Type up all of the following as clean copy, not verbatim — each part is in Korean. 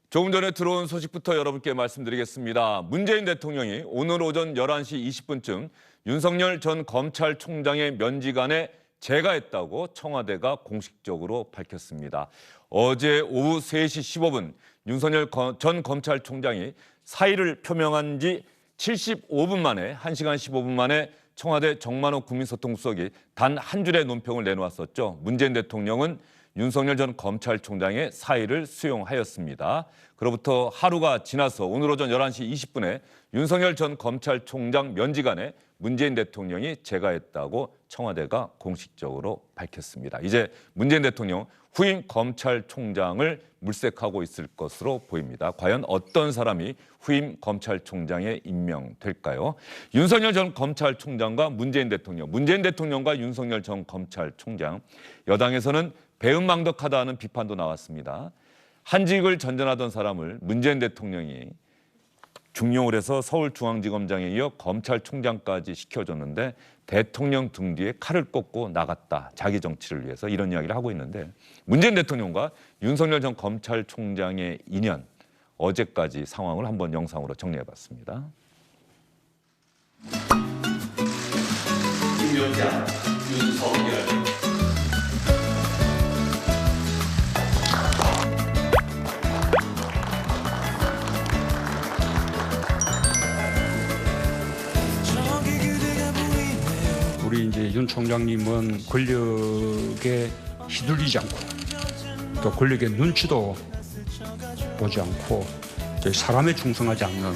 조금 전에 들어온 소식부터 여러분께 말씀드리겠습니다. 문재인 대통령이 오늘 오전 11시 20분쯤 윤석열 전 검찰총장의 면직안에 제가했다고 청와대가 공식적으로 밝혔습니다. 어제 오후 3시 15분 윤석열 전 검찰총장이 사의를 표명한 지 75분 만에 1시간 15분 만에 청와대 정만호 국민소통수석이 단 한 줄의 논평을 내놓았었죠. 문재인 대통령은 윤석열 전 검찰총장의 사의를 수용하였습니다. 그로부터 하루가 지나서 오늘 오전 11시 20분에 윤석열 전 검찰총장 면직안에 문재인 대통령이 제가했다고 청와대가 공식적으로 밝혔습니다. 이제 문재인 대통령 후임 검찰총장을 물색하고 있을 것으로 보입니다. 과연 어떤 사람이 후임 검찰총장에 임명될까요? 윤석열 전 검찰총장과 문재인 대통령과 윤석열 전 검찰총장, 여당에서는 배은망덕하다는 비판도 나왔습니다. 한직을 전전하던 사람을 문재인 대통령이 중용을 해서 서울중앙지검장에 이어 검찰총장까지 시켜줬는데 대통령 등 뒤에 칼을 꽂고 나갔다. 자기 정치를 위해서 이런 이야기를 하고 있는데 문재인 대통령과 윤석열 전 검찰총장의 인연, 어제까지 상황을 한번 영상으로 정리해봤습니다. 김영자, 윤석열. 우리 이제 윤 총장님은 권력에 휘둘리지 않고 또 권력의 눈치도 보지 않고 사람에 충성하지 않는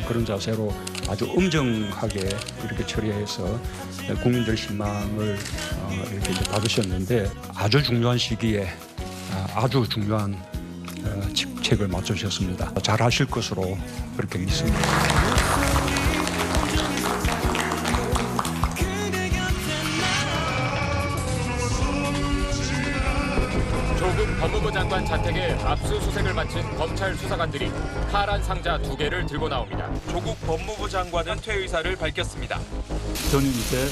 그런 자세로 아주 엄정하게 이렇게 처리해서 국민들 신망을 이렇게 받으셨는데 아주 중요한 시기에 아주 중요한 직책을 맡으셨습니다. 잘하실 것으로 그렇게 믿습니다. 조국 법무부 장관 자택에 압수수색을 마친 검찰 수사관들이 파란 상자 2개를 들고 나옵니다. 조국 법무부 장관은 퇴 의사를 밝혔습니다. 저는 이제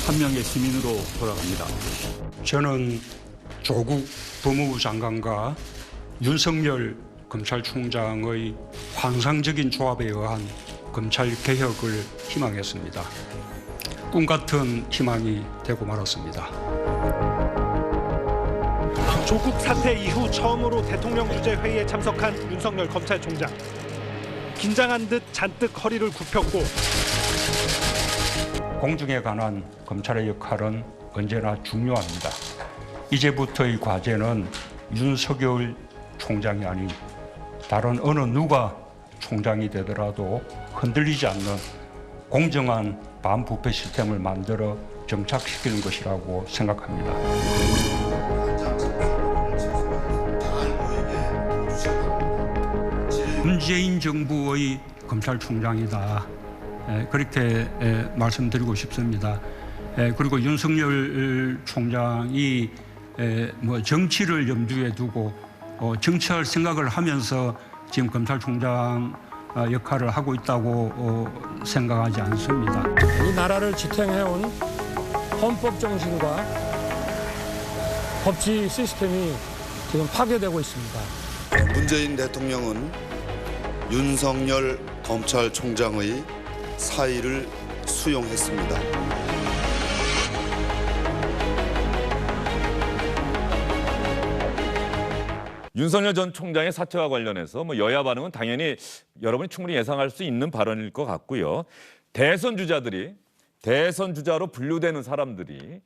한 명의 시민으로 돌아갑니다. 저는 조국 법무부 장관과 윤석열 검찰총장의 환상적인 조합에 의한 검찰 개혁을 희망했습니다. 꿈같은 희망이 되고 말았습니다. 조국 사태 이후 처음으로 대통령 주재 회의에 참석한 윤석열 검찰총장. 긴장한 듯 잔뜩 허리를 굽혔고 공정에 관한 검찰의 역할은 언제나 중요합니다. 이제부터의 과제는 윤석열 총장이 아닌 다른 어느 누가 총장이 되더라도 흔들리지 않는 공정한 반부패 시스템을 만들어 정착시키는 것이라고 생각합니다. 문재인 정부의 검찰총장이다. 그렇게 말씀드리고 싶습니다. 그리고 윤석열 총장이 정치를 염두에 두고 정치할 생각을 하면서 지금 검찰총장 역할을 하고 있다고 생각하지 않습니다. 이 나라를 지탱해온 헌법 정신과 법치 시스템이 지금 파괴되고 있습니다. 문재인 대통령은 윤석열 검찰총장의 사의를 수용했습니다. 윤석열 전 총장의 사퇴와 관련해서 여야 반응은 당연히 여러분이 충분히 예상할 수 있는 발언일 것 같고요. 대선 주자로 분류되는 사람들이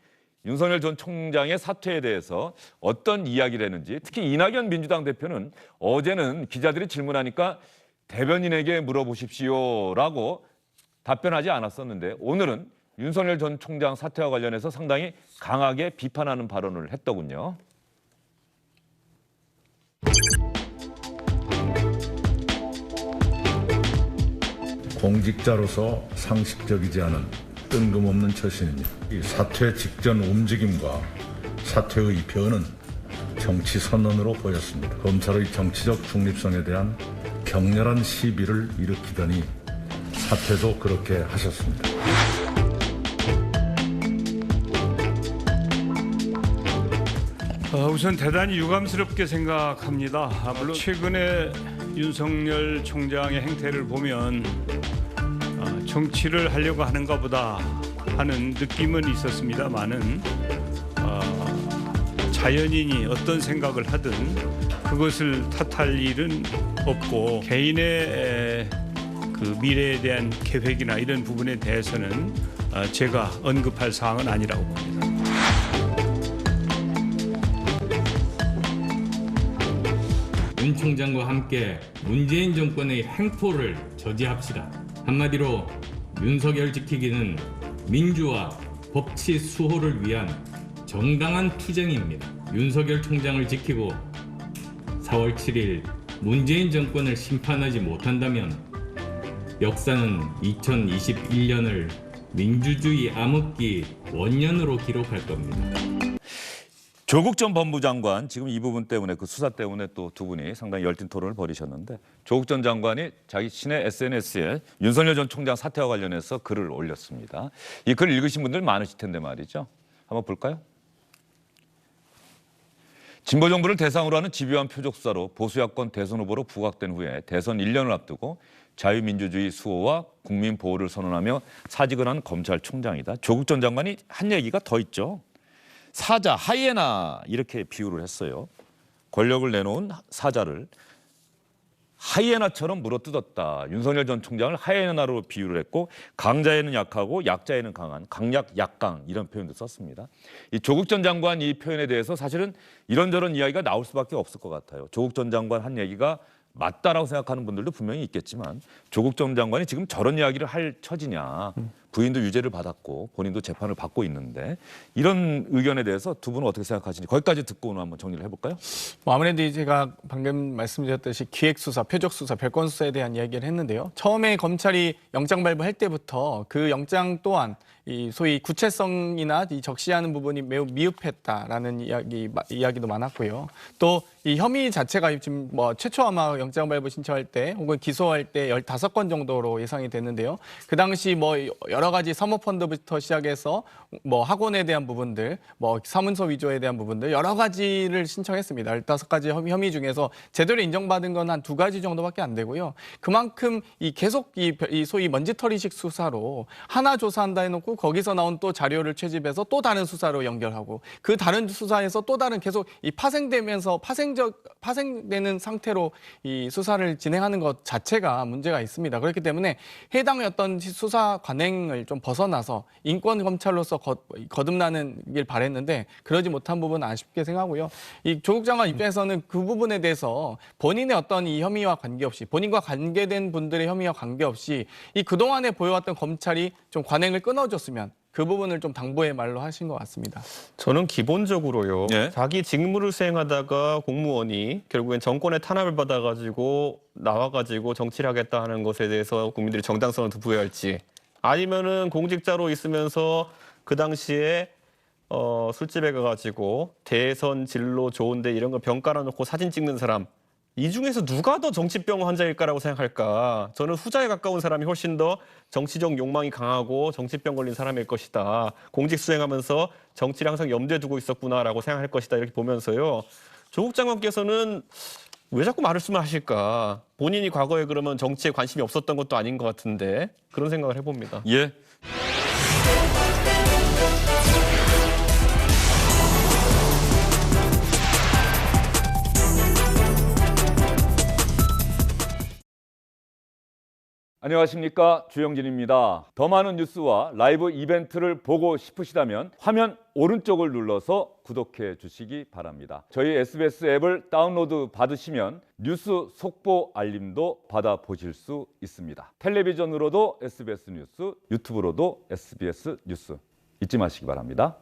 윤석열 전 총장의 사퇴에 대해서 어떤 이야기를 했는지, 특히 이낙연 민주당 대표는 어제는 기자들이 질문하니까 대변인에게 물어보십시오라고 답변하지 않았었는데 오늘은 윤석열 전 총장 사퇴와 관련해서 상당히 강하게 비판하는 발언을 했더군요. 공직자로서 상식적이지 않은 뜬금없는 처신입니다. 이 사퇴 직전 움직임과 사퇴의 변은 정치 선언으로 보였습니다. 검찰의 정치적 중립성에 대한 격렬한 시비를 일으키더니 사퇴도 그렇게 하셨습니다. 우선 대단히 유감스럽게 생각합니다. 물론 최근에 윤석열 총장의 행태를 보면 정치를 하려고 하는가 보다 하는 느낌은 있었습니다만은 자연인이 어떤 생각을 하든 그것을 탓할 일은 없고 개인의 그 미래에 대한 계획이나 이런 부분에 대해서는 제가 언급할 사항은 아니라고 봅니다. 윤 총장과 함께 문재인 정권의 횡포를 저지합시다. 한마디로 윤석열 지키기는 민주화, 법치 수호를 위한 정당한 투쟁입니다. 윤석열 총장을 지키고 4월 7일 문재인 정권을 심판하지 못한다면 역사는 2021년을 민주주의 암흑기 원년으로 기록할 겁니다. 조국 전 법무장관 지금 이 부분 때문에 그 수사 때문에 또 두 분이 상당히 열띤 토론을 벌이셨는데 조국 전 장관이 자신의 SNS에 윤석열 전 총장 사퇴와 관련해서 글을 올렸습니다. 이 글 읽으신 분들 많으실 텐데 말이죠. 한번 볼까요? 진보 정부를 대상으로 하는 집요한 표적 수사로 보수 야권 대선 후보로 부각된 후에 대선 1년을 앞두고 자유민주주의 수호와 국민 보호를 선언하며 사직을 한 검찰총장이다. 조국 전 장관이 한 얘기가 더 있죠. 사자, 하이에나 이렇게 비유를 했어요. 권력을 내놓은 사자를 하이에나처럼 물어뜯었다. 윤석열 전 총장을 하이에나로 비유를 했고 강자에는 약하고 약자에는 강한 강약, 약강 이런 표현도 썼습니다. 이 조국 전 장관 이 표현에 대해서 사실은 이런저런 이야기가 나올 수밖에 없을 것 같아요. 조국 전 장관 한 얘기가 맞다라고 생각하는 분들도 분명히 있겠지만 조국 전 장관이 지금 저런 이야기를 할 처지냐. 부인도 유죄를 받았고 본인도 재판을 받고 있는데 이런 의견에 대해서 두 분은 어떻게 생각하시는지 거기까지 듣고 오늘 한번 정리를 해볼까요? 아무래도 제가 방금 말씀드렸듯이 기획수사, 표적수사, 별건수사에 대한 이야기를 했는데요. 처음에 검찰이 영장 발부할 때부터 그 영장 또한 이 소위 구체성이나 이 적시하는 부분이 매우 미흡했다라는 이야기도 많았고요. 또 이 혐의 자체가 지금 최초 아마 영장 발부 신청할 때 혹은 기소할 때 15건 정도로 예상이 됐는데요. 그 당시 여러 가지 사모펀드부터 시작해서 학원에 대한 부분들, 사문서 위조에 대한 부분들 여러 가지를 신청했습니다. 15가지 혐의 중에서 제대로 인정받은 건 한 2가지 정도밖에 안 되고요. 그만큼 계속 이 소위 먼지털이식 수사로 하나 조사한다 해놓고 거기서 나온 또 자료를 채집해서 또 다른 수사로 연결하고 그 다른 수사에서 또 다른 계속 이 파생되면서 파생되는 상태로 이 수사를 진행하는 것 자체가 문제가 있습니다. 그렇기 때문에 해당의 어떤 수사 관행을 좀 벗어나서 인권 검찰로서 거듭나는 길 바랬는데 그러지 못한 부분은 아쉽게 생각하고요. 이 조국 장관 입장에서는 그 부분에 대해서 본인의 어떤 이 혐의와 관계없이 본인과 관계된 분들의 혐의와 관계없이 이 그동안에 보여왔던 검찰이 좀 관행을 끊어줬으면 그 부분을 좀 당부의 말로 하신 것 같습니다. 저는 기본적으로요. 네. 자기 직무를 수행하다가 공무원이 결국엔 정권의 탄압을 받아가지고 나와가지고 정치를 하겠다 하는 것에 대해서 국민들이 정당성을 부여할지 아니면은 공직자로 있으면서 그 당시에 술집에 가가지고 대선 진로 좋은데 이런 거 병 깔아놓고 사진 찍는 사람 이 중에서 누가 더 정치병 환자일까라고 생각할까? 저는 후자에 가까운 사람이 훨씬 더 정치적 욕망이 강하고 정치병 걸린 사람일 것이다. 공직 수행하면서 정치를 항상 염두에 두고 있었구나라고 생각할 것이다. 이렇게 보면서요. 조국 장관께서는 왜 자꾸 말씀을 하실까? 본인이 과거에 그러면 정치에 관심이 없었던 것도 아닌 것 같은데 그런 생각을 해봅니다. 예. 안녕하십니까, 주영진입니다. 더 많은 뉴스와 라이브 이벤트를 보고 싶으시다면 화면 오른쪽을 눌러서 구독해 주시기 바랍니다. 저희 SBS 앱을 다운로드 받으시면 뉴스 속보 알림도 받아보실 수 있습니다. 텔레비전으로도 SBS 뉴스, 유튜브로도 SBS 뉴스 잊지 마시기 바랍니다.